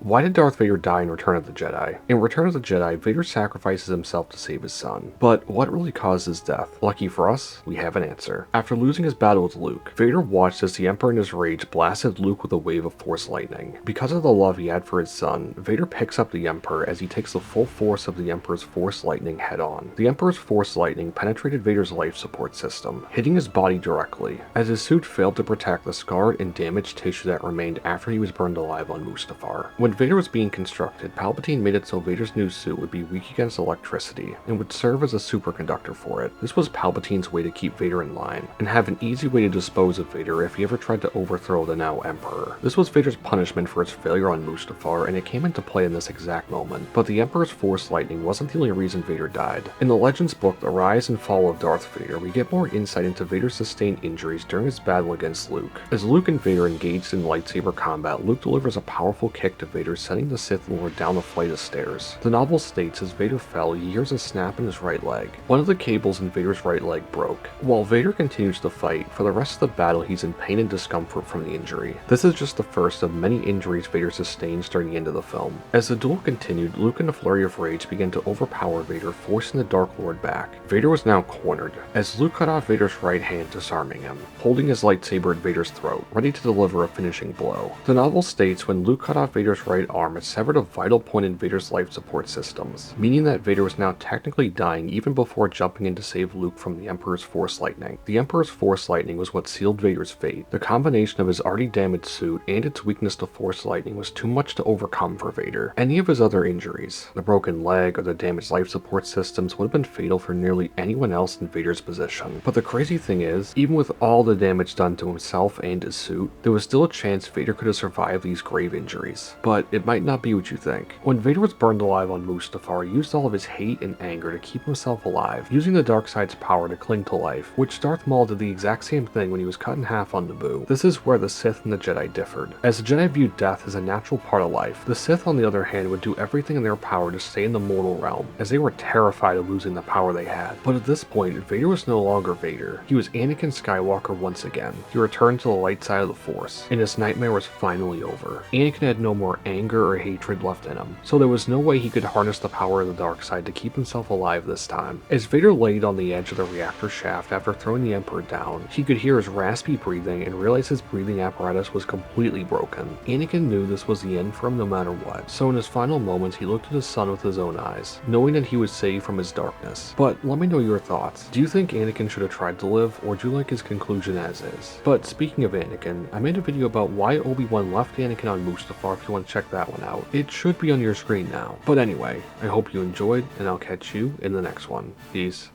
Why did Darth Vader die in Return of the Jedi? In Return of the Jedi, Vader sacrifices himself to save his son. But what really caused his death? Lucky for us, we have an answer. After losing his battle with Luke, Vader watched as the Emperor in his rage blasted Luke with a wave of Force lightning. Because of the love he had for his son, Vader picks up the Emperor as he takes the full force of the Emperor's Force lightning head on. The Emperor's Force lightning penetrated Vader's life support system, hitting his body directly, as his suit failed to protect the scarred and damaged tissue that remained after he was burned alive on Mustafar. When Vader was being constructed, Palpatine made it so Vader's new suit would be weak against electricity and would serve as a superconductor for it. This was Palpatine's way to keep Vader in line and have an easy way to dispose of Vader if he ever tried to overthrow the now Emperor. This was Vader's punishment for his failure on Mustafar, and it came into play in this exact moment. But the Emperor's Force lightning wasn't the only reason Vader died. In the Legends book, The Rise and Fall of Darth Vader, we get more insight into Vader's sustained injuries during his battle against Luke. As Luke and Vader engaged in lightsaber combat, Luke delivers a powerful kick to Vader, sending the Sith Lord down a flight of stairs. The novel states as Vader fell, he hears a snap in his right leg. One of the cables in Vader's right leg broke. While Vader continues to fight, for the rest of the battle he's in pain and discomfort from the injury. This is just the first of many injuries Vader sustains during the end of the film. As the duel continued, Luke in a flurry of rage began to overpower Vader, forcing the Dark Lord back. Vader was now cornered, as Luke cut off Vader's right hand, disarming him, holding his lightsaber at Vader's throat, ready to deliver a finishing blow. The novel states when Luke cut off Vader's right arm, it severed a vital point in Vader's life support systems, meaning that Vader was now technically dying even before jumping in to save Luke from the Emperor's Force lightning. The Emperor's Force lightning was what sealed Vader's fate. The combination of his already damaged suit and its weakness to Force lightning was too much to overcome for Vader. Any of his other injuries, the broken leg or the damaged life support systems, would have been fatal for nearly anyone else in Vader's position. But the crazy thing is, even with all the damage done to himself and his suit, there was still a chance Vader could have survived these grave injuries. But it might not be what you think. When Vader was burned alive on Mustafar, he used all of his hate and anger to keep himself alive, using the dark side's power to cling to life, which Darth Maul did the exact same thing when he was cut in half on Naboo. This is where the Sith and the Jedi differed. As the Jedi viewed death as a natural part of life, the Sith on the other hand would do everything in their power to stay in the mortal realm, as they were terrified of losing the power they had. But at this point, Vader was no longer Vader. He was Anakin Skywalker once again. He returned to the light side of the Force, and his nightmare was finally over. Anakin had no more anger or hatred left in him, so there was no way he could harness the power of the dark side to keep himself alive this time. As Vader laid on the edge of the reactor shaft after throwing the Emperor down, he could hear his raspy breathing and realize his breathing apparatus was completely broken. Anakin knew this was the end for him no matter what, so in his final moments he looked at his son with his own eyes, knowing that he was saved from his darkness. But let me know your thoughts. Do you think Anakin should have tried to live, or do you like his conclusion as is? But speaking of Anakin, I made a video about why Obi-Wan left Anakin on Mustafar if you want to check that one out. It should be on your screen now. But anyway, I hope you enjoyed, and I'll catch you in the next one. Peace.